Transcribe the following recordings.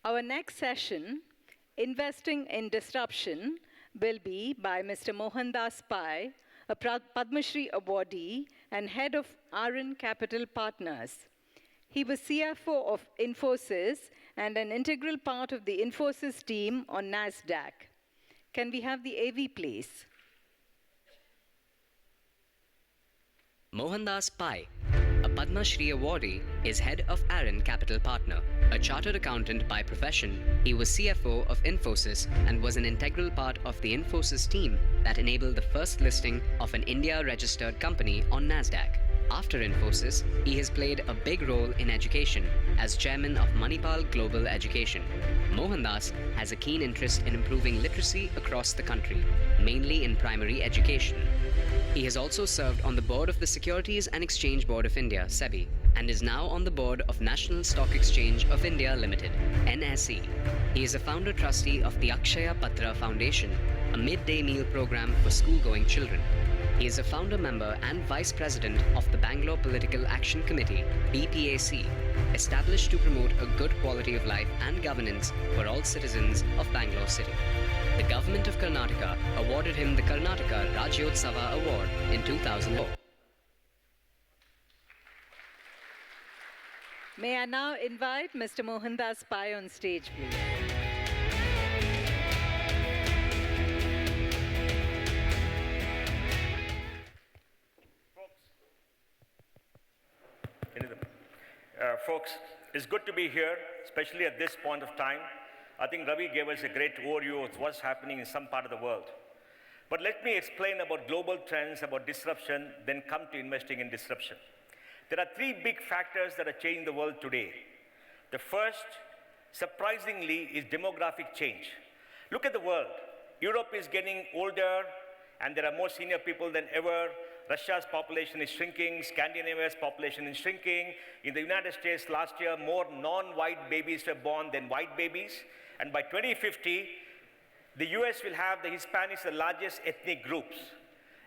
Our next session, Investing in Disruption, will be by Mr. Mohandas Pai, a Padma Shri awardee and head of RN Capital Partners. He was CFO of Infosys and an integral part of the Infosys team on NASDAQ. Can we have the AV, please? Mohandas Pai, a Padma Shri awardee, is head of RN Capital Partner. A chartered accountant by profession, he was CFO of Infosys and was an integral part of the Infosys team that enabled the first listing of an India-registered company on NASDAQ. After Infosys, he has played a big role in education as chairman of Manipal Global Education. Mohandas has a keen interest in improving literacy across the country, mainly in primary education. He has also served on the board of the Securities and Exchange Board of India, SEBI, and is now on the board of National Stock Exchange of India Limited, NSE. He is a founder trustee of the Akshaya Patra Foundation, a midday meal program for school-going children. He is a founder member and vice president of the Bangalore Political Action Committee, BPAC, established to promote a good quality of life and governance for all citizens of Bangalore City. The government of Karnataka awarded him the Karnataka Rajyotsava Award in 2004. May I now invite Mr. Mohandas Pai on stage, please. Folks, it's good to be here, especially at this point of time. I think Ravi gave us a great overview of what's happening in some part of the world. But let me explain about global trends, about disruption, then come to investing in disruption. There are three big factors that are changing the world today. The first, surprisingly, is demographic change. Look at the world. Europe is getting older, and there are more senior people than ever. Russia's population is shrinking. Scandinavia's population is shrinking. In the United States, last year, more non-white babies were born than white babies. And by 2050, the US will have the Hispanics, the largest ethnic groups.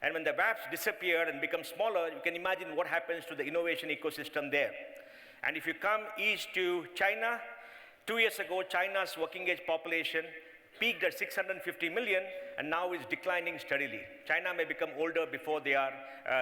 And when the WAPs disappear and become smaller, you can imagine what happens to the innovation ecosystem there. And if you come east to China, 2 years ago, China's working age population peaked at 650 million and now is declining steadily. China may become older before they are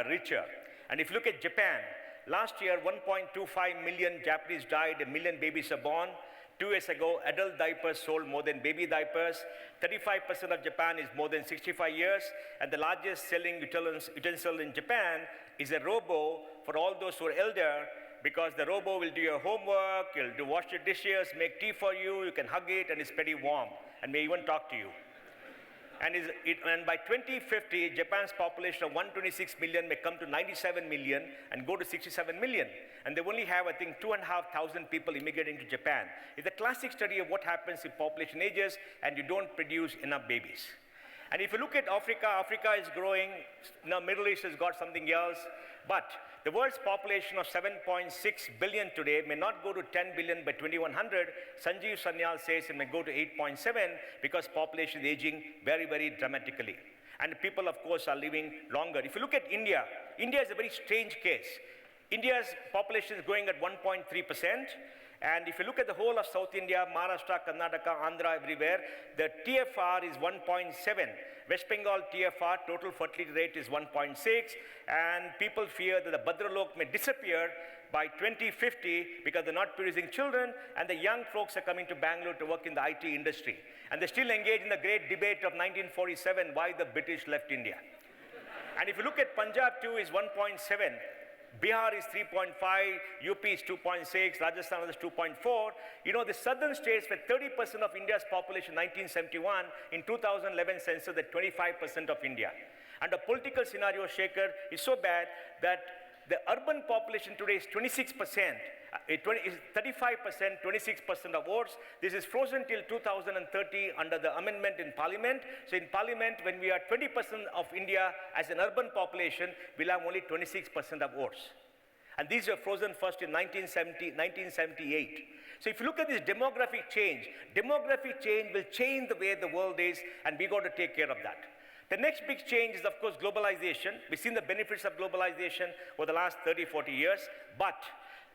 richer. And if you look at Japan, last year 1.25 million Japanese died, 1 million babies are born. 2 years ago, adult diapers sold more than baby diapers. 35% of Japan is more than 65 years, and the largest selling utensil in Japan is a robo for all those who are elder, because the robo will do your homework, it'll wash your dishes, make tea for you, you can hug it, and it's pretty warm, and may even talk to you. And by 2050, Japan's population of 126 million may come to 97 million and go to 67 million. And they only have, I think, 2,500 people immigrating to Japan. It's a classic study of what happens if population ages and you don't produce enough babies. And if you look at Africa, Africa is growing. Now, Middle East has got something else. But the world's population of 7.6 billion today may not go to 10 billion by 2100. Sanjeev Sanyal says it may go to 8.7 because population is aging very, very dramatically. And people, of course, are living longer. If you look at India, India is a very strange case. India's population is growing at 1.3%. And if you look at the whole of South India, Maharashtra, Karnataka, Andhra, everywhere, the TFR is 1.7. West Bengal TFR, total fertility rate, is 1.6. And people fear that the Bhadralok may disappear by 2050 because they're not producing children, and the young folks are coming to Bangalore to work in the IT industry. And they still engage in the great debate of 1947, why the British left India. And if you look at Punjab too, is 1.7. Bihar is 3.5, UP is 2.6, Rajasthan is 2.4. You know, the southern states were 30% of India's population in 1971. In 2011 census, they're 25% of India. And the political scenario, Shekhar, is so bad that the urban population today is 26%. Is 35%, 26% of votes. This is frozen till 2030 under the amendment in Parliament. So in Parliament, when we are 20% of India as an urban population, we'll have only 26% of votes. And these were frozen first in 1978. So if you look at this demographic change will change the way the world is, and we got to take care of that. The next big change is, of course, globalization. We've seen the benefits of globalization over the last 30, 40 years, but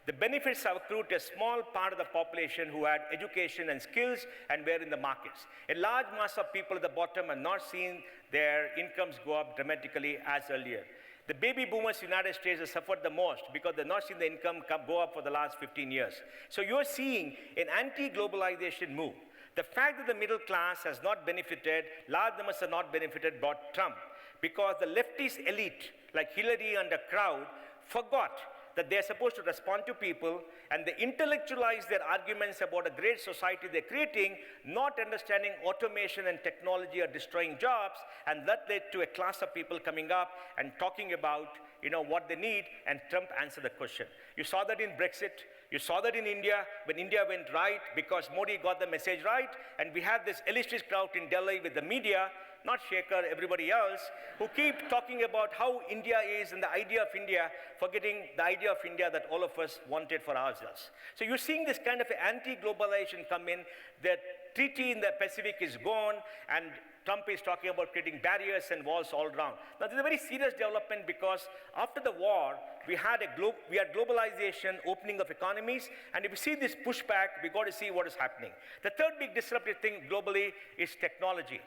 The benefits have accrued to a small part of the population who had education and skills and were in the markets. A large mass of people at the bottom have not seen their incomes go up dramatically as earlier. The baby boomers in the United States have suffered the most because they've not seen the income go up for the last 15 years. So you're seeing an anti-globalization move. The fact that the middle class has not benefited, large numbers have not benefited, brought Trump, because the leftist elite, like Hillary and the crowd, forgot that they're supposed to respond to people, and they intellectualize their arguments about a great society they're creating, not understanding automation and technology are destroying jobs, and that led to a class of people coming up and talking about what they need, and Trump answered the question. You saw that in Brexit. You saw that in India, when India went right because Modi got the message right, and we had this elitist crowd in Delhi with the media, not Shekhar, everybody else, who keep talking about how India is and the idea of India, forgetting the idea of India that all of us wanted for ourselves. So you're seeing this kind of anti-globalization come in. The treaty in the Pacific is gone, and Trump is talking about creating barriers and walls all around. Now, this is a very serious development because after the war, we had globalization, opening of economies, and if we see this pushback, we've got to see what is happening. The third big disruptive thing globally is technology.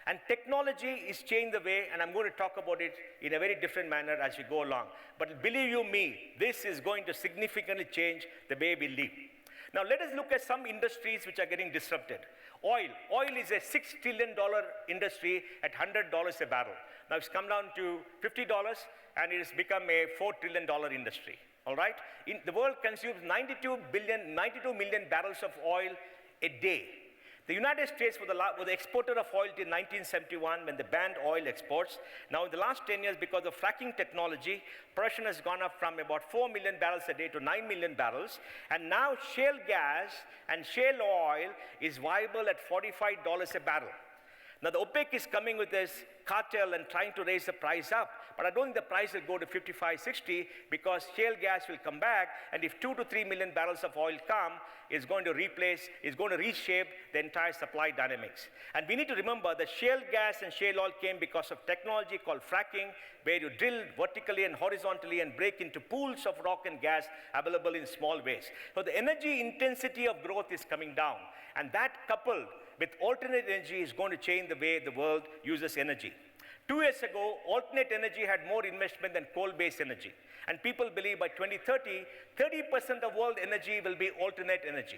And technology is changing the way, and I'm going to talk about it in a very different manner as we go along. But believe you me, this is going to significantly change the way we live. Now let us look at some industries which are getting disrupted. Oil. Oil is a $6 trillion industry at $100 a barrel. Now it's come down to $50, and it has become a $4 trillion industry. All right? The world consumes 92 million barrels of oil a day. The United States was the exporter of oil till 1971 when they banned oil exports. Now in the last 10 years, because of fracking technology, production has gone up from about 4 million barrels a day to 9 million barrels. And now shale gas and shale oil is viable at $45 a barrel. Now the OPEC is coming with this cartel and trying to raise the price up, but I don't think the price will go to 55, 60 because shale gas will come back, and if 2 to 3 million barrels of oil come, it's going to reshape the entire supply dynamics. And we need to remember that shale gas and shale oil came because of technology called fracking, where you drill vertically and horizontally and break into pools of rock and gas available in small ways. So the energy intensity of growth is coming down, and that coupled with alternate energy is going to change the way the world uses energy. 2 years ago, alternate energy had more investment than coal-based energy. And people believe by 2030, 30% of world energy will be alternate energy.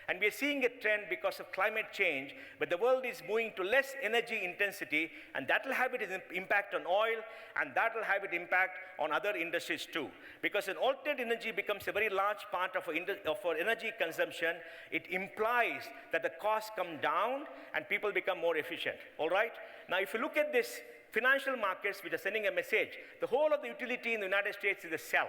And we are seeing a trend because of climate change, where the world is moving to less energy intensity, and that will have its impact on oil, and that will have its impact on other industries too. Because an alternate energy becomes a very large part of our energy consumption, it implies that the costs come down and people become more efficient, all right? Now, if you look at this, financial markets which are sending a message, the whole of the utility in the United States is a sell.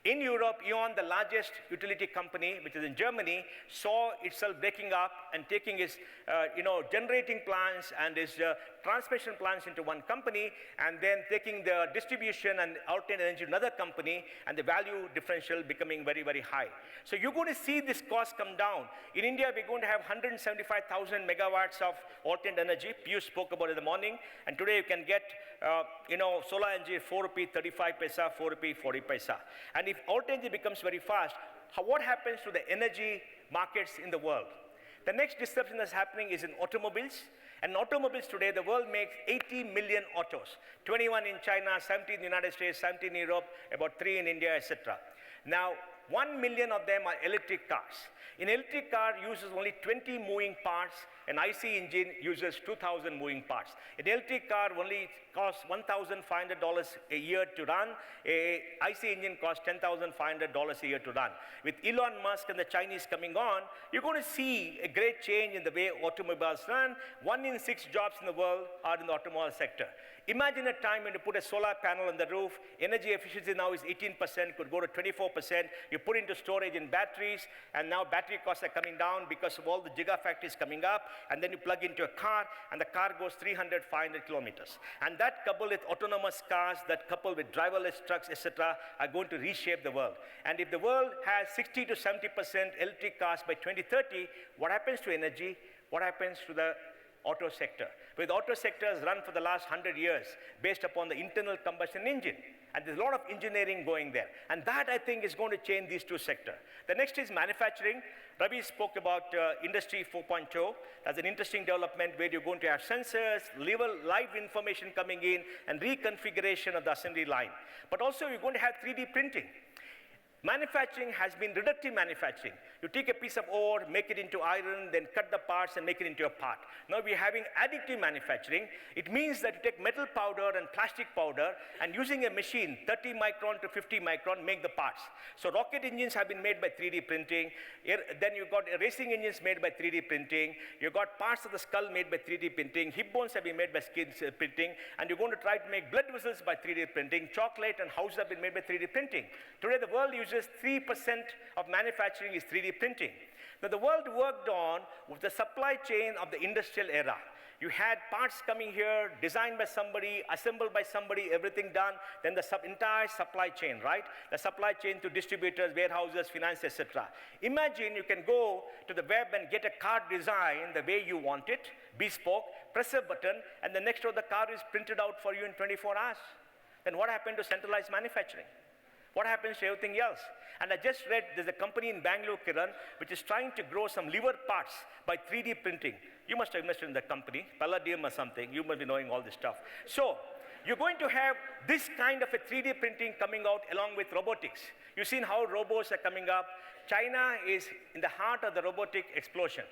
In Europe, E.ON, the largest utility company, which is in Germany, saw itself breaking up and taking its generating plants and its transmission plants into one company, and then taking the distribution and alternate energy to another company, and the value differential becoming very, very high. So you're going to see this cost come down. In India, we're going to have 175,000 megawatts of alternate energy. Piyush spoke about it in the morning, and today you can get solar energy at 4 rupee 35 paisa, 4 rupee 40 paisa. And if alternate energy becomes very fast, what happens to the energy markets in the world? The next disruption that's happening is in automobiles. And automobiles today, the world makes 80 million autos. 21 in China, 17 in the United States, 17 in Europe, about 3 in India, etc. Now, 1 million of them are electric cars. An electric car uses only 20 moving parts. An IC engine uses 2,000 moving parts. An electric car only costs $1,500 a year to run. An IC engine costs $10,500 a year to run. With Elon Musk and the Chinese coming on, you're going to see a great change in the way automobiles run. 1 in 6 jobs in the world are in the automobile sector. Imagine a time when you put a solar panel on the roof, energy efficiency now is 18%, could go to 24%. You put into storage in batteries, and now battery costs are coming down because of all the gigafactories coming up, and then you plug into a car, and the car goes 300, 500 kilometers. And that coupled with autonomous cars, that coupled with driverless trucks, etc., are going to reshape the world. And if the world has 60 to 70% electric cars by 2030, what happens to energy? What happens to the auto sector? With auto sectors run for the last 100 years based upon the internal combustion engine. And there's a lot of engineering going there. And that, I think, is going to change these two sectors. The next is manufacturing. Ravi spoke about Industry 4.0. That's an interesting development where you're going to have sensors, live information coming in, and reconfiguration of the assembly line. But also, you're going to have 3D printing. Manufacturing has been reductive manufacturing. You take a piece of ore, make it into iron, then cut the parts and make it into a part. Now we're having additive manufacturing. It means that you take metal powder and plastic powder and using a machine, 30 micron to 50 micron, make the parts. So rocket engines have been made by 3D printing. Then you've got racing engines made by 3D printing. You've got parts of the skull made by 3D printing. Hip bones have been made by skin printing. And you're going to try to make blood vessels by 3D printing. Chocolate and houses have been made by 3D printing. Today the world uses 3% of manufacturing is 3D printing. Now the world worked on with the supply chain of the industrial era. You had parts coming here, designed by somebody, assembled by somebody, everything done, then the entire supply chain, right? The supply chain to distributors, warehouses, finance, etc. Imagine you can go to the web and get a car design the way you want it, bespoke, press a button, and the next door the car is printed out for you in 24 hours. Then what happened to centralized manufacturing? What happens to everything else? And I just read there's a company in Bangalore, Kiran, which is trying to grow some liver parts by 3D printing. You must have invested in that company, Palladium or something. You must be knowing all this stuff. So you're going to have this kind of a 3D printing coming out along with robotics. You've seen how robots are coming up. China is in the heart of the robotic explosion.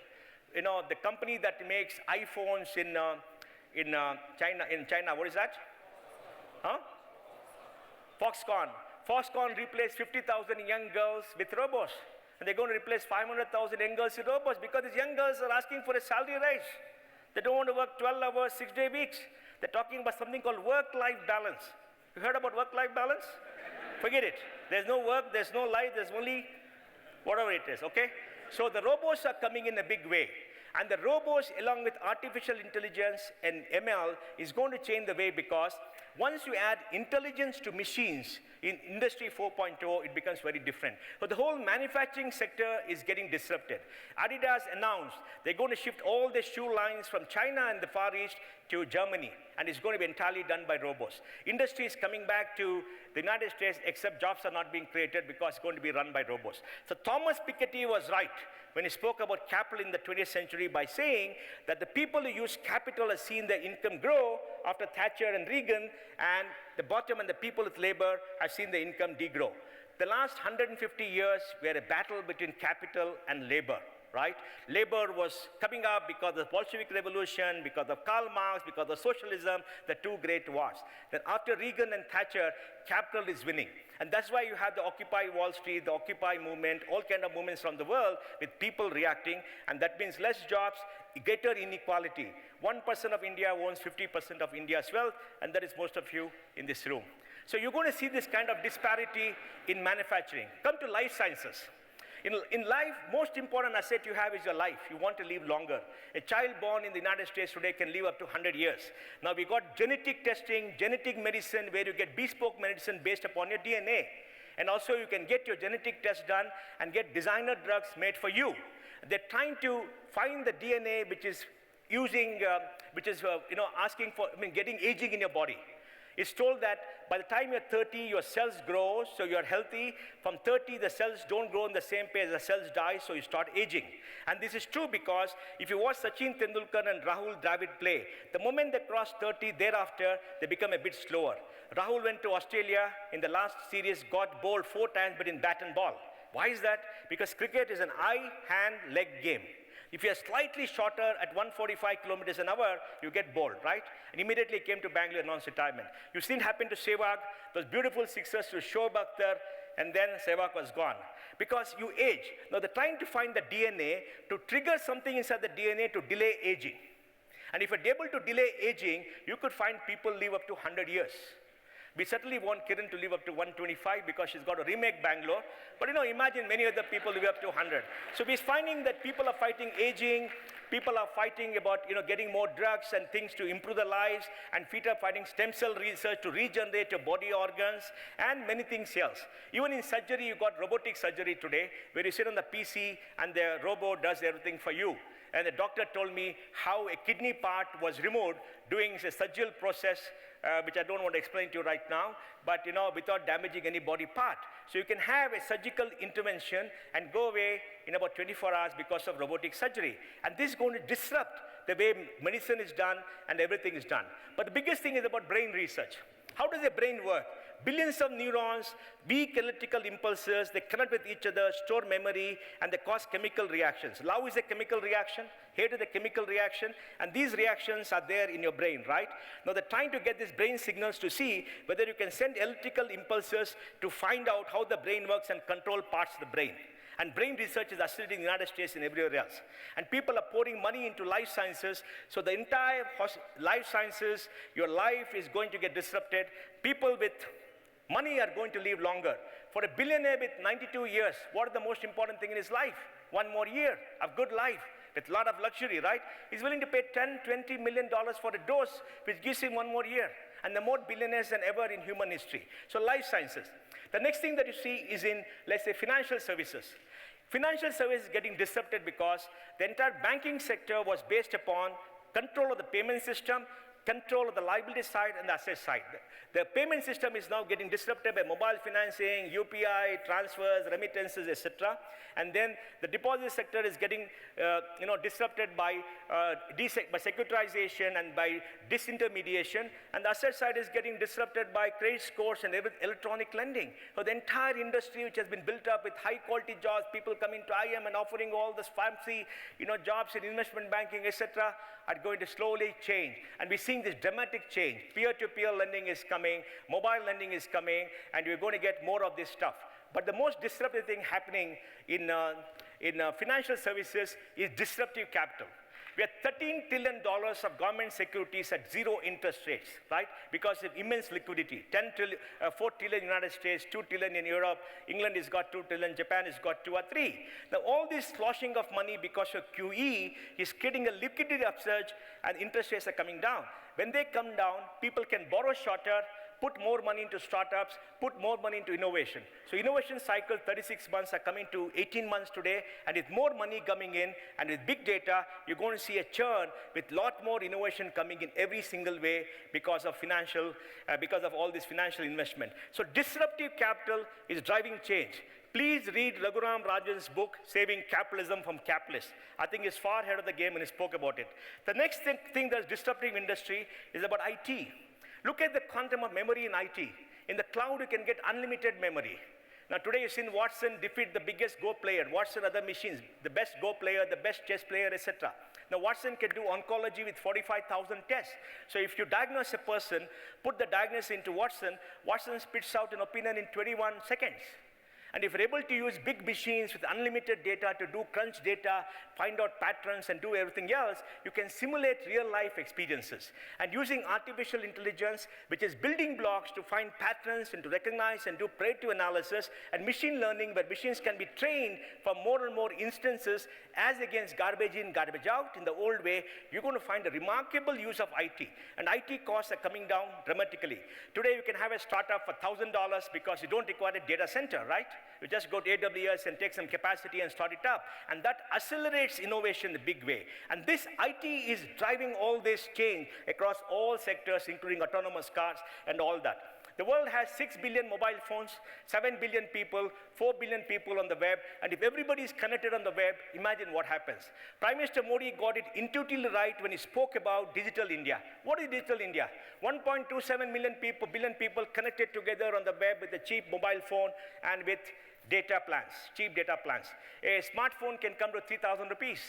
You know, the company that makes iPhones in China, what is that? Huh? Foxconn. Foxconn replaced 50,000 young girls with robots. And they're going to replace 500,000 young girls with robots because these young girls are asking for a salary raise. They don't want to work 12 hours, 6-day weeks. They're talking about something called work-life balance. You heard about work-life balance? Forget it. There's no work, there's no life, there's only whatever it is, okay? So the robots are coming in a big way. And the robots, along with artificial intelligence and ML, is going to change the way because once you add intelligence to machines in Industry 4.0, it becomes very different. So the whole manufacturing sector is getting disrupted. Adidas announced they're going to shift all their shoe lines from China and the Far East to Germany, and it's going to be entirely done by robots. Industry is coming back to the United States, except jobs are not being created because it's going to be run by robots. So Thomas Piketty was right when he spoke about capital in the 20th century by saying that the people who use capital have seen their income grow after Thatcher and Reagan, and the bottom and the people with labor have seen their income degrow. The last 150 years were a battle between capital and labor, right? Labor was coming up because of the Bolshevik Revolution, because of Karl Marx, because of socialism, the two great wars. Then after Reagan and Thatcher, capital is winning. And that's why you have the Occupy Wall Street, the Occupy movement, all kind of movements from the world with people reacting, and that means less jobs, greater inequality. 1% of India owns 50% of India's wealth, and that is most of you in this room. So you're going to see this kind of disparity in manufacturing. Come to life sciences. In life, most important asset you have is your life. You want to live longer. A child born in the United States today can live up to 100 years. Now we got genetic testing, genetic medicine, where you get bespoke medicine based upon your DNA. And also you can get your genetic test done and get designer drugs made for you. They're trying to find the DNA which is using, asking for, getting aging in your body. It's told that by the time you're 30, your cells grow, so you're healthy. From 30, the cells don't grow in the same pace, the cells die, so you start aging. And this is true because if you watch Sachin Tendulkar and Rahul Dravid play, the moment they cross 30, thereafter, they become a bit slower. Rahul went to Australia in the last series, got bowled 4 times, but in bat and ball. Why is that? Because cricket is an eye, hand, leg game. If you're slightly shorter at 145 kilometers an hour, you get bowled, right? And immediately came to Bangalore, announced retirement. You've seen happen to Sehwag, those beautiful sixes to Shoaib Akhtar, and then Sehwag was gone. Because you age. Now they're trying to find the DNA to trigger something inside the DNA to delay aging. And if you're able to delay aging, you could find people live up to 100 years. We certainly want Kiran to live up to 125 because she's got to remake Bangalore. But imagine many other people live up to 100. So we're finding that people are fighting aging. People are fighting about getting more drugs and things to improve their lives, and people are fighting stem cell research to regenerate your body organs and many things else. Even in surgery, you got robotic surgery today, where you sit on the PC and the robot does everything for you. And the doctor told me how a kidney part was removed doing a surgical process, which I don't want to explain to you right now, but without damaging any body part. So you can have a surgical intervention and go away in about 24 hours because of robotic surgery. And this is going to disrupt the way medicine is done and everything is done. But the biggest thing is about brain research. How does the brain work? Billions of neurons, weak electrical impulses, they connect with each other, store memory, and they cause chemical reactions. Love is a chemical reaction, hate is a chemical reaction, and these reactions are there in your brain, right? Now they're trying to get these brain signals to see whether you can send electrical impulses to find out how the brain works and control parts of the brain. And brain research is accelerating in the United States and everywhere else. And people are pouring money into life sciences, so the entire life sciences, your life is going to get disrupted. People with money are going to live longer. For a billionaire with 92 years, what is the most important thing in his life? One more year of good life with a lot of luxury, right? He's willing to pay $10, $20 million for a dose, which gives him one more year. And the more billionaires than ever in human history. So life sciences. The next thing that you see is in, let's say, financial services. Financial services is getting disrupted because the entire banking sector was based upon control of the payment system, control of the liability side and the asset side. The payment system is now getting disrupted by mobile financing, UPI, transfers, remittances, etc. And then the deposit sector is getting disrupted by securitization and by disintermediation. And the asset side is getting disrupted by credit scores and electronic lending. So the entire industry, which has been built up with high quality jobs, people coming to IM and offering all this fancy jobs in investment banking, etc., are going to slowly change. And we're seeing this dramatic change. Peer-to-peer lending is coming, mobile lending is coming, and we're going to get more of this stuff. But the most disruptive thing happening in financial services is disruptive capital. We have $13 trillion of government securities at zero interest rates, right? Because of immense liquidity. 4 trillion in the United States, 2 trillion in Europe, England has got 2 trillion, Japan has got 2 or 3. Now all this sloshing of money because of QE is creating a liquidity upsurge and interest rates are coming down. When they come down, people can borrow shorter, put more money into startups, put more money into innovation. So innovation cycle, 36 months are coming to 18 months today, and with more money coming in, and with big data, you're going to see a churn with a lot more innovation coming in every single way because of all this financial investment. So disruptive capital is driving change. Please read Raghuram Rajan's book, Saving Capitalism from Capitalists. I think he's far ahead of the game and he spoke about it. The next thing that's disrupting industry is about IT. Look at the quantum of memory in IT. In the cloud, you can get unlimited memory. Now today you've seen Watson defeat the biggest Go player, Watson other machines, the best Go player, the best chess player, etc. Now Watson can do oncology with 45,000 tests. So if you diagnose a person, put the diagnosis into Watson, Watson spits out an opinion in 21 seconds. And if you're able to use big machines with unlimited data to do crunch data, find out patterns and do everything else, you can simulate real life experiences. And using artificial intelligence, which is building blocks to find patterns and to recognize and do predictive analysis, and machine learning where machines can be trained for more and more instances as against garbage in, garbage out in the old way, you're going to find a remarkable use of IT. And IT costs are coming down dramatically. Today you can have a startup for $1,000 because you don't require a data center, right? You just go to AWS and take some capacity and start it up. And that accelerates innovation in a big way. And this IT is driving all this change across all sectors, including autonomous cars and all that. The world has 6 billion mobile phones, 7 billion people, 4 billion people on the web, and if everybody is connected on the web, imagine what happens. Prime Minister Modi got it intuitively right when he spoke about digital India. What is digital India? 1.27 billion people connected together on the web with a cheap mobile phone and with data plans, cheap data plans. A smartphone can come to 3,000 rupees.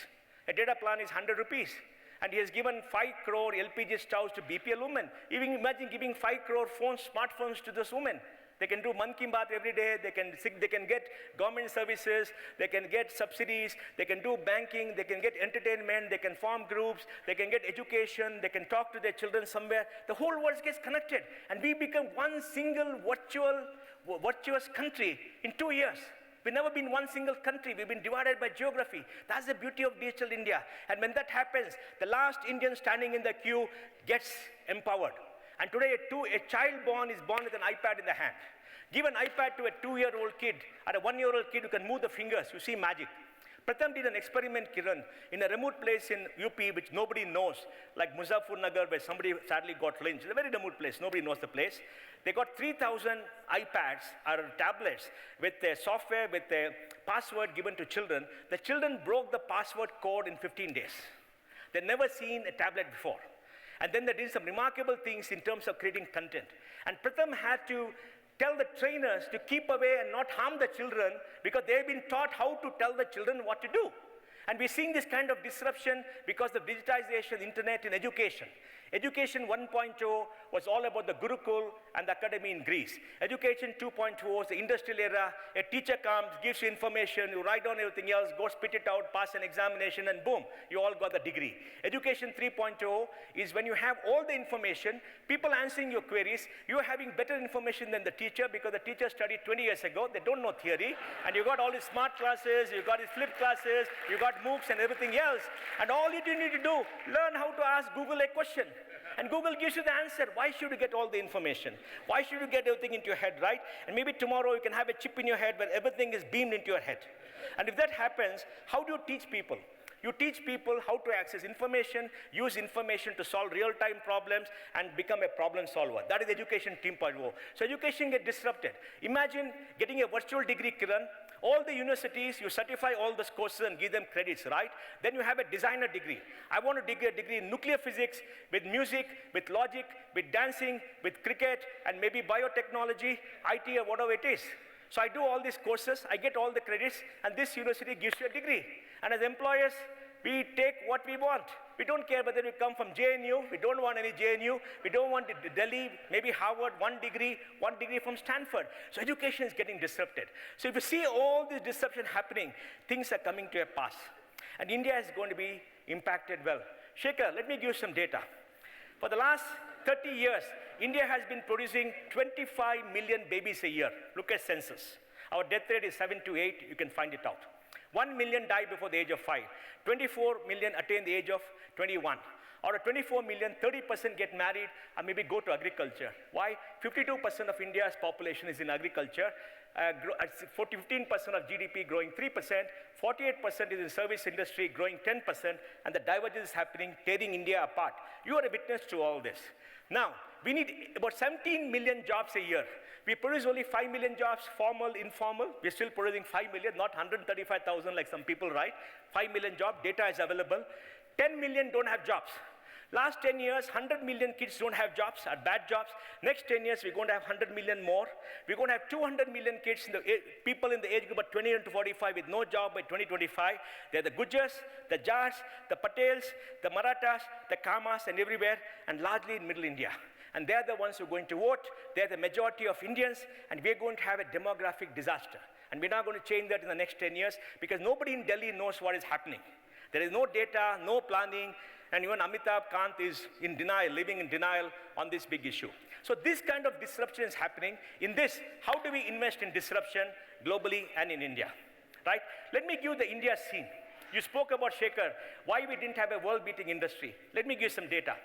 A data plan is 100 rupees. And he has given 5 crore LPG stoves to BPL women. Even imagine giving 5 crore smartphones to those women. They can do Man Ki Baat every day, they can get government services, they can get subsidies, they can do banking, they can get entertainment, they can form groups, they can get education, they can talk to their children somewhere. The whole world gets connected. And we become one single virtuous country in 2 years. We've never been one single country. We've been divided by geography. That's the beauty of digital India. And when that happens, the last Indian standing in the queue gets empowered. And today, a child is born with an iPad in the hand. Give an iPad to a 2-year-old kid or a 1-year-old kid who can move the fingers. You see magic. Pratham did an experiment, Kiran, in a remote place in UP which nobody knows, like Muzaffarnagar, where somebody sadly got lynched. It's a very remote place. Nobody knows the place. They got 3,000 iPads or tablets with a software, with a password given to children. The children broke the password code in 15 days. They'd never seen a tablet before. And then they did some remarkable things in terms of creating content. And Pratham had to tell the trainers to keep away and not harm the children because they've been taught how to tell the children what to do. And we're seeing this kind of disruption because of digitization, internet in education. Education 1.0 was all about the Gurukul and the academy in Greece. Education 2.0 was the industrial era. A teacher comes, gives you information, you write down everything else, go spit it out, pass an examination, and boom, you all got the degree. Education 3.0 is when you have all the information, people answering your queries, you're having better information than the teacher because the teacher studied 20 years ago, they don't know theory, and you got all these smart classes, you got these flipped classes, you got MOOCs and everything else, and all you need to do, learn how to ask Google a question. And Google gives you the answer. Why should you get all the information? Why should you get everything into your head, right? And maybe tomorrow you can have a chip in your head where everything is beamed into your head. And if that happens, how do you teach people? You teach people how to access information, use information to solve real-time problems, and become a problem solver. That is education 3.0. So education gets disrupted. Imagine getting a virtual degree, Kiran. All the universities, you certify all those courses and give them credits, right? Then you have a designer degree. I want to get a degree in nuclear physics, with music, with logic, with dancing, with cricket, and maybe biotechnology, IT, or whatever it is. So I do all these courses, I get all the credits, and this university gives you a degree. And as employers, we take what we want. We don't care whether we come from JNU, we don't want any JNU, we don't want Delhi, maybe Harvard, one degree from Stanford. So education is getting disrupted. So if you see all this disruption happening, things are coming to a pass. And India is going to be impacted well. Shekhar, let me give you some data. For the last 30 years, India has been producing 25 million babies a year. Look at census. Our death rate is 7 to 8, you can find it out. 1 million die before the age of 5. 24 million attain the age of 21. Out of 24 million, 30% get married and maybe go to agriculture. Why? 52% of India's population is in agriculture. 15% of GDP growing 3%, 48% is in service industry growing 10%, and the divergence is happening, tearing India apart. You are a witness to all this. Now, we need about 17 million jobs a year. We produce only 5 million jobs, formal, informal. We're still producing 5 million, not 135,000 like some people write. 5 million jobs, data is available. 10 million don't have jobs. Last 10 years, 100 million kids don't have jobs, are bad jobs. Next 10 years, we're going to have 100 million more. We're going to have 200 million kids, people in the age group of 20 to 45 with no job by 2025. They're the Gujars, the Jars, the Patels, the Marathas, the Kamas, and everywhere, and largely in Middle India. And they're the ones who are going to vote. They're the majority of Indians, and we're going to have a demographic disaster. And we're not going to change that in the next 10 years because nobody in Delhi knows what is happening. There is no data, no planning, and even Amitabh Kant is in denial, living in denial on this big issue. So this kind of disruption is happening. In this, how do we invest in disruption globally and in India, right? Let me give the India scene. You spoke about, Shekhar, why we didn't have a world-beating industry. Let me give some data.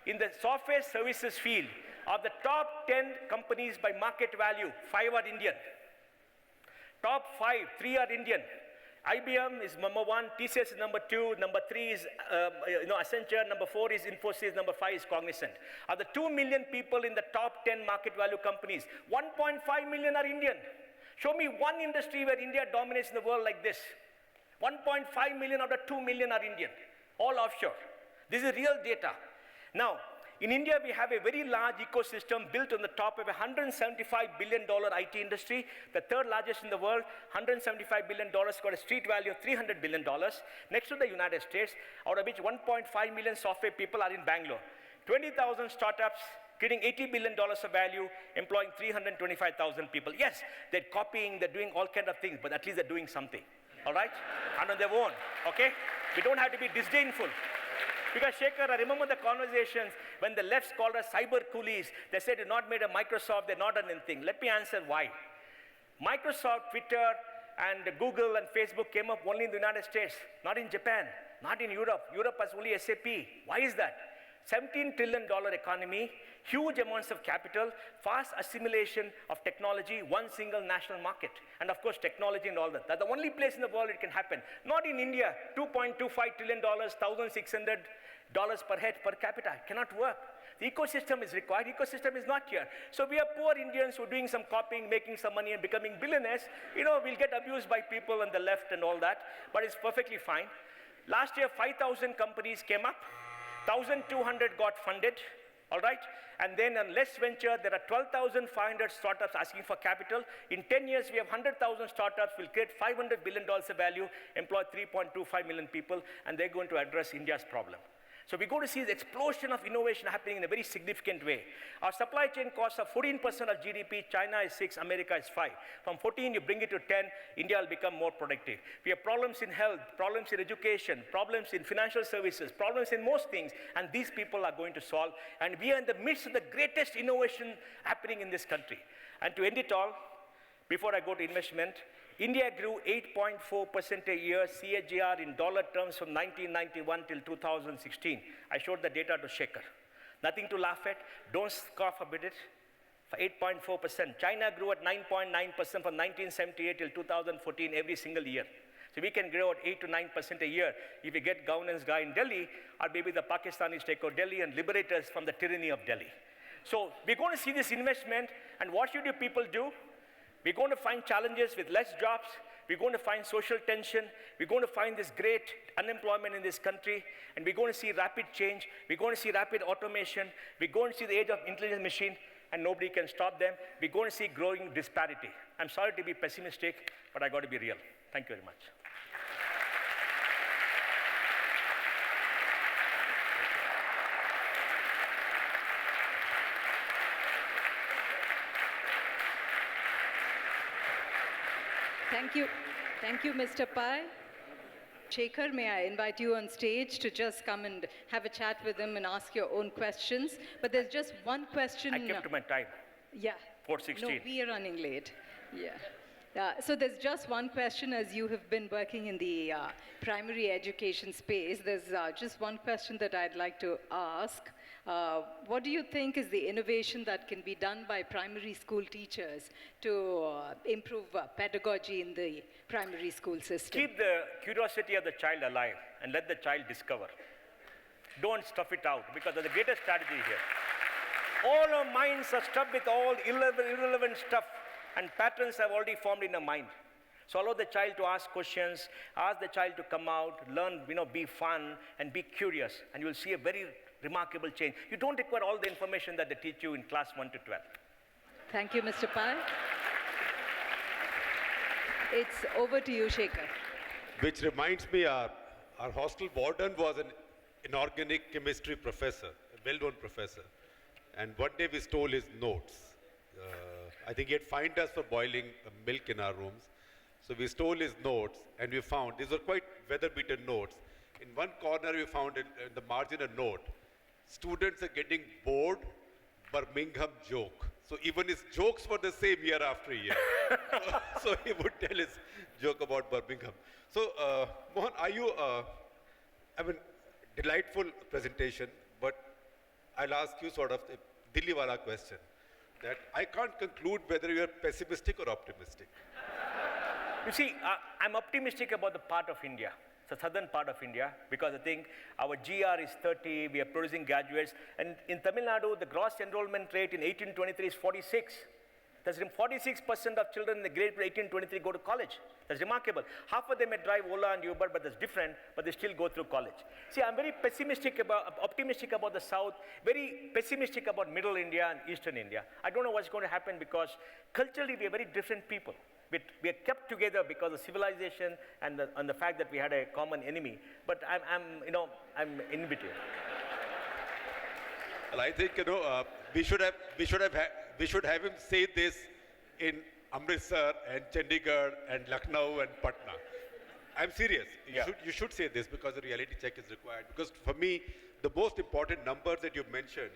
In the software services field, of the top 10 companies by market value, 5 are Indian. Top 5, 3 are Indian. IBM is number 1, TCS is number 2, number 3 is Accenture, number 4 is Infosys, number 5 is Cognizant. Of the 2 million people in the top 10 market value companies, 1.5 million are Indian. Show me one industry where India dominates in the world like this. 1.5 million out of 2 million are Indian, all offshore. This is real data. Now, in India, we have a very large ecosystem built on the top of a $175 billion IT industry, the third largest in the world. $175 billion got a street value of $300 billion. Next to the United States, out of which 1.5 million software people are in Bangalore. 20,000 startups, creating $80 billion of value, employing 325,000 people. Yes, they're copying, they're doing all kinds of things, but at least they're doing something, all right? And on their own, okay? We don't have to be disdainful. Because Shekhar, I remember the conversations when the left called us cyber coolies. They said, you're not made a Microsoft, they're not done anything. Let me answer why. Microsoft, Twitter, and Google and Facebook came up only in the United States, not in Japan, not in Europe. Europe has only SAP. Why is that? $17 trillion economy, huge amounts of capital, fast assimilation of technology, one single national market. And of course, technology and all that. That's the only place in the world it can happen. Not in India, $2.25 trillion, $1,600 per head per capita. It cannot work. The ecosystem is required. Ecosystem is not here. So we are poor Indians who are doing some copying, making some money and becoming billionaires. We'll get abused by people on the left and all that, but it's perfectly fine. Last year, 5,000 companies came up. 1,200 got funded, all right? And then on Less Venture, there are 12,500 startups asking for capital. In 10 years, we have 100,000 startups, will create $500 billion of value, employ 3.25 million people, and they're going to address India's problem. So we're going to see the explosion of innovation happening in a very significant way. Our supply chain costs are 14% of GDP, China is 6, America is 5. From 14, you bring it to 10, India will become more productive. We have problems in health, problems in education, problems in financial services, problems in most things, and these people are going to solve. And we are in the midst of the greatest innovation happening in this country. And to end it all, before I go to investment, India grew 8.4% a year CAGR in dollar terms from 1991 till 2016. I showed the data to Shekhar. Nothing to laugh at. Don't scoff about it. For 8.4%. China grew at 9.9% from 1978 till 2014 every single year. So we can grow at 8 to 9% a year if we get governance guy in Delhi, or maybe the Pakistanis take over Delhi and liberate us from the tyranny of Delhi. So we're going to see this investment, and what should you people do? We're going to find challenges with less jobs. We're going to find social tension. We're going to find this great unemployment in this country. And we're going to see rapid change. We're going to see rapid automation. We're going to see the age of intelligent machine, and nobody can stop them. We're going to see growing disparity. I'm sorry to be pessimistic, but I got to be real. Thank you very much. Thank you, Mr. Pai. Shekhar, may I invite you on stage to just come and have a chat with him and ask your own questions. But there's just one question. I kept my time. Yeah. 4:16. No, we are running late. Yeah. So there's just one question, as you have been working in the primary education space. There's just one question that I'd like to ask. What do you think is the innovation that can be done by primary school teachers to improve pedagogy in the primary school system? Keep the curiosity of the child alive and let the child discover. Don't stuff it out, because that's the greatest strategy here. All our minds are stuffed with all irrelevant stuff, and patterns have already formed in the mind. So allow the child to ask questions, ask the child to come out, learn, be fun, and be curious, and you'll see a very remarkable change. You don't require all the information that they teach you in class 1 to 12. Thank you, Mr. Pai. It's over to you, Shekhar. Which reminds me, our hostel warden was an inorganic chemistry professor, a well-known professor. And one day we stole his notes. I think he had fined us for boiling milk in our rooms. So we stole his notes, and we found, these were quite weather-beaten notes. In one corner, we found in the margin a note. Students are getting bored, Birmingham joke. So even his jokes were the same year after year. So he would tell his joke about Birmingham. So Mohan, delightful presentation, but I'll ask you sort of a Dilli wala question, that I can't conclude whether you're pessimistic or optimistic. You see, I'm optimistic about the part of India, the southern part of India, because I think our GR is 30, we are producing graduates, and in Tamil Nadu, the gross enrollment rate in 1823 is 46. That's 46% of children in the grade 1823 go to college. That's remarkable. Half of them may drive Ola and Uber, but that's different, but they still go through college. See, I'm very optimistic about the south, very pessimistic about middle India and eastern India. I don't know what's going to happen, because culturally we are very different people. We are kept together because of civilization and the fact that we had a common enemy. But I'm in between. Well, I think we should have him say this in Amritsar and Chandigarh and Lucknow and Patna. I'm serious. You should say this, because the reality check is required. Because for me, the most important numbers that you've mentioned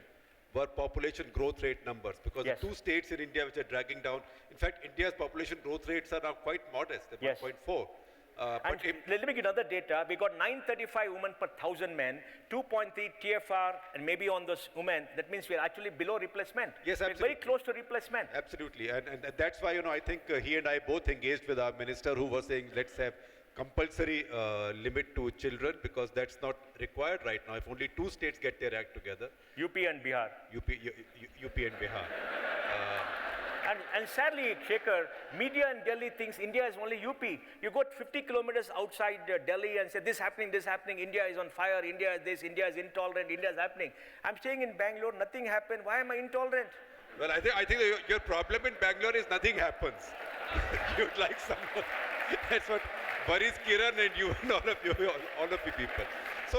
were population growth rate numbers, because Yes. the two states in India which are dragging down, in fact, India's population growth rates are now quite modest, they're Yes. 1.4. And let me give you another data. We got 935 women per 1,000 men, 2.3 TFR, and maybe on those women, that means we're actually below replacement. Yes, We're very absolutely. close to replacement. Absolutely, and that's why, I think he and I both engaged with our minister who was saying, let's have compulsory limit to children, because that's not required right now. If only two states get their act together, UP and Bihar. UP and Bihar. And sadly, Shekhar, media in Delhi thinks India is only UP. You go 50 kilometers outside Delhi and say, this happening, India is on fire, India is this, India is intolerant, India is happening. I'm staying in Bangalore, nothing happened. Why am I intolerant? Well, I think your problem in Bangalore is nothing happens. You'd like someone. That's what worries Kiran and you and all of you people. So,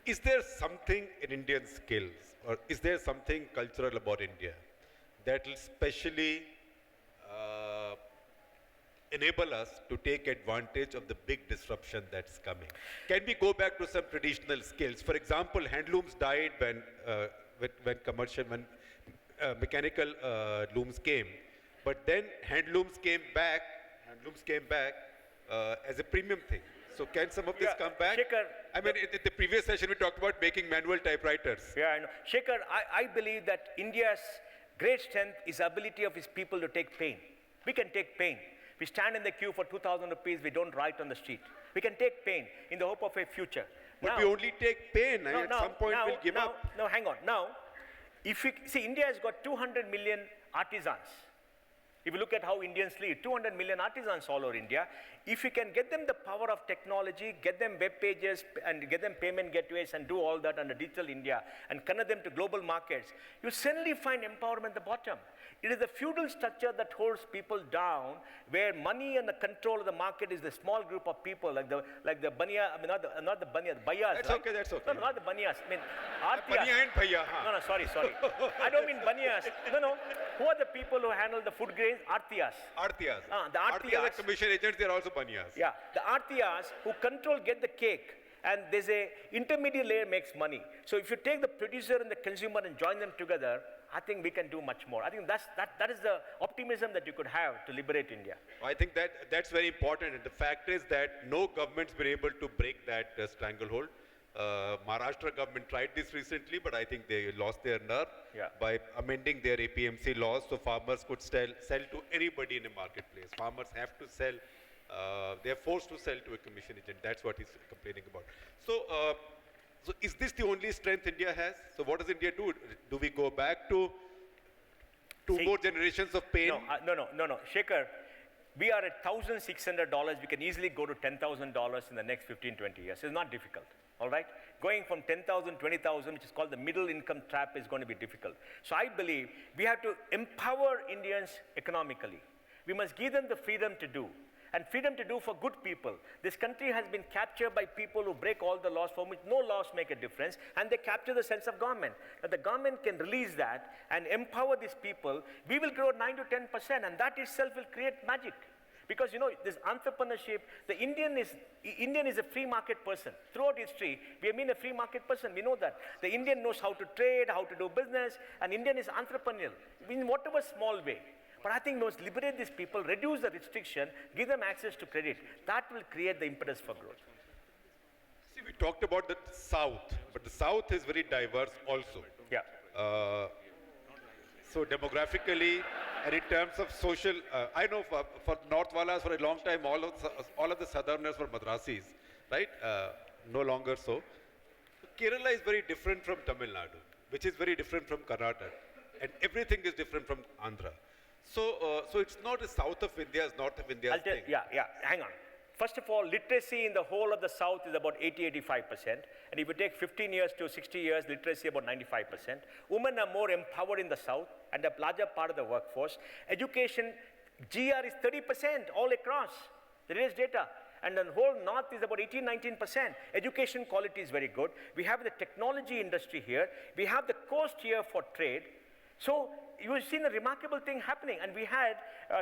is there something in Indian skills, or is there something cultural about India that will specially enable us to take advantage of the big disruption that's coming? Can we go back to some traditional skills? For example, handlooms died when mechanical looms came, but then handlooms came back as a premium thing. So can some of this Yeah, come back? Shekhar, I mean, in the previous session we talked about making manual typewriters. Yeah, I know. Shekhar, I believe that India's great strength is the ability of its people to take pain. We can take pain. We stand in the queue for 2,000 rupees, we don't write on the street. We can take pain in the hope of a future. But we only take pain, and at some point we'll give up. No, hang on. Now, if you see, India has got 200 million artisans. If you look at how Indians lead, 200 million artisans all over India. If you can get them the power of technology, get them web pages and get them payment gateways and do all that under digital India and connect them to global markets, you suddenly find empowerment at the bottom. It is the feudal structure that holds people down, where money and the control of the market is the small group of people, like the baniya, I mean not the baniya, the bayas. That's right? okay, that's okay. No, not the baniyas. I mean, artiyas. Baniya and bhaiya, huh? No, sorry. I don't mean baniyas. No. Who are the people who handle the food grains? Artiyas. Artiyas. The Artiyas are artiyas. commission agents, they're also baniyas. Yeah, the artiyas who control get the cake, and there's a intermediate layer makes money. So if you take the producer and the consumer and join them together, I think we can do much more. I think that is the optimism that you could have to liberate India. I think that's very important, and the fact is that no government's been able to break that stranglehold. Maharashtra government tried this recently, but I think they lost their nerve by amending their APMC laws, so farmers could sell to anybody in a marketplace. Farmers have to sell, they are forced to sell to a commission agent. That's what he's complaining about. So is this the only strength India has? So what does India do? Do we go back to more generations of pain? No. Shekhar, we are at $1,600. We can easily go to $10,000 in the next 15, 20 years. It's not difficult, all right? Going from 10,000, 20,000, which is called the middle income trap, is going to be difficult. So I believe we have to empower Indians economically. We must give them the freedom to do. And freedom to do for good people. This country has been captured by people who break all the laws, for which no laws make a difference, and they capture the sense of government. That the government can release that and empower these people, we will grow 9 to 10%, and that itself will create magic. Because this entrepreneurship, the Indian is a free market person. Throughout history, we have been a free market person. We know that. The Indian knows how to trade, how to do business, and Indian is entrepreneurial in whatever small way. But I think we must liberate these people, reduce the restriction, give them access to credit. That will create the impetus for growth. See, we talked about the South, but the South is very diverse also. Yeah. So demographically, and in terms of social, I know for Northwalas for a long time, all of the Southerners were Madrasis, right? No longer so. Kerala is very different from Tamil Nadu, which is very different from Karnataka, and everything is different from Andhra. So it's not the south of India, it's north of India. Hang on. First of all, literacy in the whole of the South is about 80-85%. And if you take 15 years to 60 years, literacy about 95%. Women are more empowered in the South and a larger part of the workforce. Education, GR is 30% all across. There is data. And the whole North is about 18-19%. Education quality is very good. We have the technology industry here. We have the coast here for trade. So you've seen a remarkable thing happening, and we had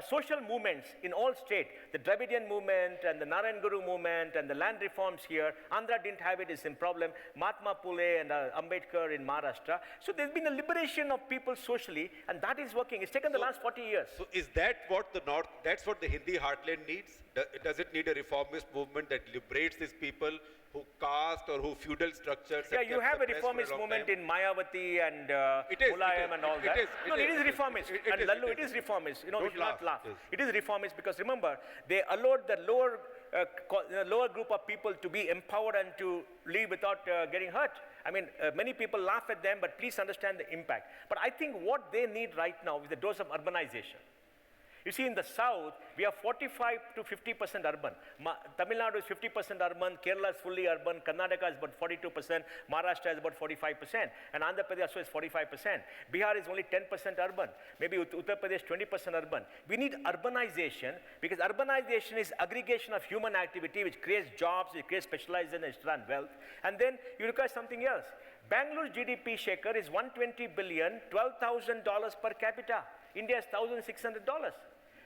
social movements in all states. The Dravidian movement and the Narayan Guru movement and the land reforms here. Andhra didn't have it, it's a problem. Mahatma Phule and Ambedkar in Maharashtra. So there's been a liberation of people socially, and that is working. It's taken the last 40 years. So is that what the North, that's what the Hindi heartland needs? Does it need a reformist movement that liberates these people who caste or who feudal structures? Yeah, you have a reformist movement in Mayawati and Mulayam and all that. It is reformist. And Lallu, it is reformist. You know, we should not laugh. It is reformist because remember, they allowed the lower group of people to be empowered and to live without getting hurt. I mean, many people laugh at them, but please understand the impact. But I think what they need right now is the dose of urbanization. You see, in the south, we are 45 to 50% urban. Tamil Nadu is 50% urban, Kerala is fully urban, Karnataka is about 42%, Maharashtra is about 45%, and Andhra Pradesh also is 45%. Bihar is only 10% urban, maybe Uttar Pradesh 20% urban. We need urbanization because urbanization is aggregation of human activity which creates jobs, it creates specialization, it runs wealth, and then you require something else. Bangalore's GDP, Shekhar, is $120 billion, $12,000 per capita. India is $1,600.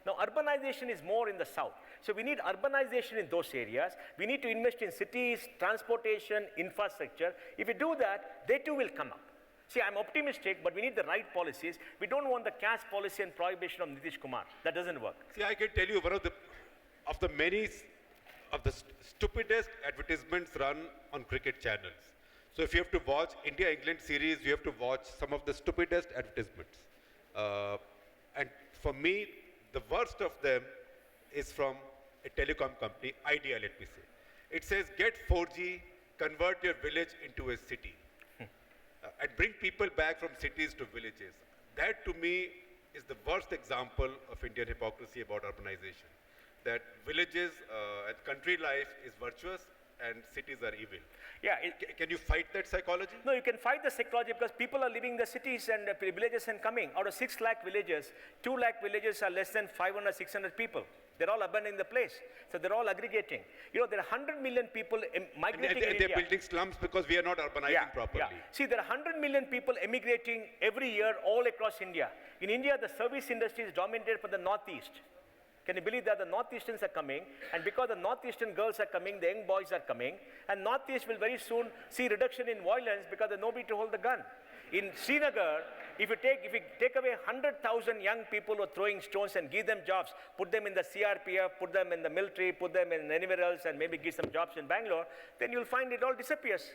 Now, urbanization is more in the south. So we need urbanization in those areas. We need to invest in cities, transportation, infrastructure. If we do that, they too will come up. See, I'm optimistic, but we need the right policies. We don't want the caste policy and prohibition of Nitish Kumar. That doesn't work. See, I can tell you one of the many of the stupidest advertisements run on cricket channels. So if you have to watch India-England series, you have to watch some of the stupidest advertisements. And for me, the worst of them is from a telecom company, Idea, let me say. It says, get 4G, convert your village into a city. And bring people back from cities to villages. That to me is the worst example of Indian hypocrisy about urbanization. That villages and country life is virtuous and cities are evil. Yeah, can you fight that psychology? No, you can fight the psychology because people are leaving the cities and villages and coming. Out of 6 lakh villages, 2 lakh villages are less than 500, 600 people. They're all abandoning the place. So they're all aggregating. You know, there are 100 million people migrating in India. They're building slums because we are not urbanizing properly. Yeah. See, there are 100 million people emigrating every year all across India. In India, the service industry is dominated by the northeast. Can you believe that the Northeasterns are coming, and because the Northeastern girls are coming, the young boys are coming, and Northeast will very soon see reduction in violence because there's nobody to hold the gun. In Srinagar, if you take away 100,000 young people who are throwing stones and give them jobs, put them in the CRPF, put them in the military, put them in anywhere else, and maybe give some jobs in Bangalore, then you'll find it all disappears.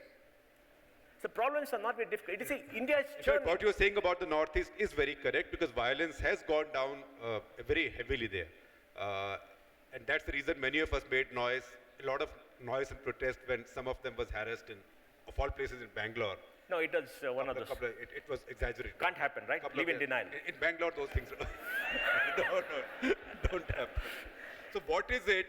The problems are not very difficult. India is churning. What you're saying about the Northeast is very correct because violence has gone down very heavily there. And that's the reason many of us made noise, a lot of noise and protest when some of them was harassed in, of all places, in Bangalore. No, it was one of those. It was exaggerated. Can't happen, right? Live in denial. In Bangalore, those things don't happen. So what is it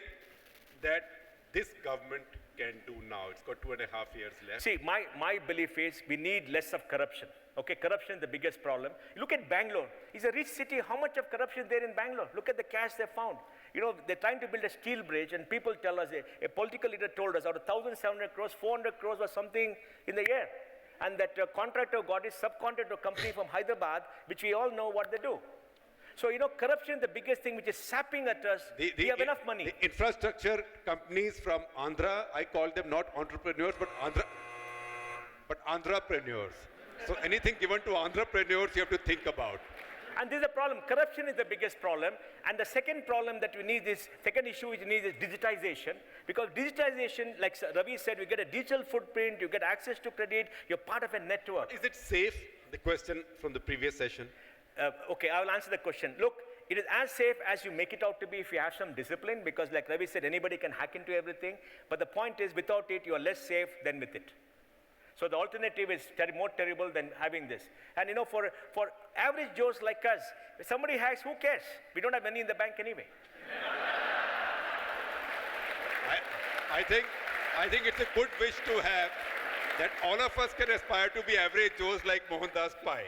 that this government can do now? It's got 2.5 years left. See, my belief is we need less of corruption. Okay, corruption is the biggest problem. Look at Bangalore. It's a rich city. How much of corruption is there in Bangalore? Look at the cash they found. You know, they're trying to build a steel bridge, and people tell us, a political leader told us, out of 1,700 crores, 400 crores was something in the air. And that contractor got his subcontractor company from Hyderabad, which we all know what they do. So, you know, corruption is the biggest thing which is sapping at us. We have enough money. The infrastructure companies from Andhra, I call them not entrepreneurs, but Andhrapreneurs. So anything given to entrepreneurs, you have to think about. And this is a problem. Corruption is the biggest problem. And the second problem that we need is, second issue we need is digitization. Because digitization, like Ravi said, you get a digital footprint, you get access to credit, you're part of a network. Is it safe? The question from the previous session. Okay, I will answer the question. Look, it is as safe as you make it out to be if you have some discipline, because like Ravi said, anybody can hack into everything. But the point is, without it, you are less safe than with it. So the alternative is more terrible than having this. And you know, for average Joes like us, if somebody hacks, who cares? We don't have money in the bank anyway. I think it's a good wish to have that all of us can aspire to be average Joes like Mohandas Pai.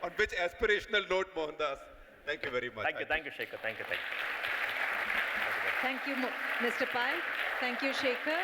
On which aspirational note, Mohandas, thank you very much. Thank you, Shekhar. Thank you. Thank you, Mr. Pai. Thank you, Shekhar.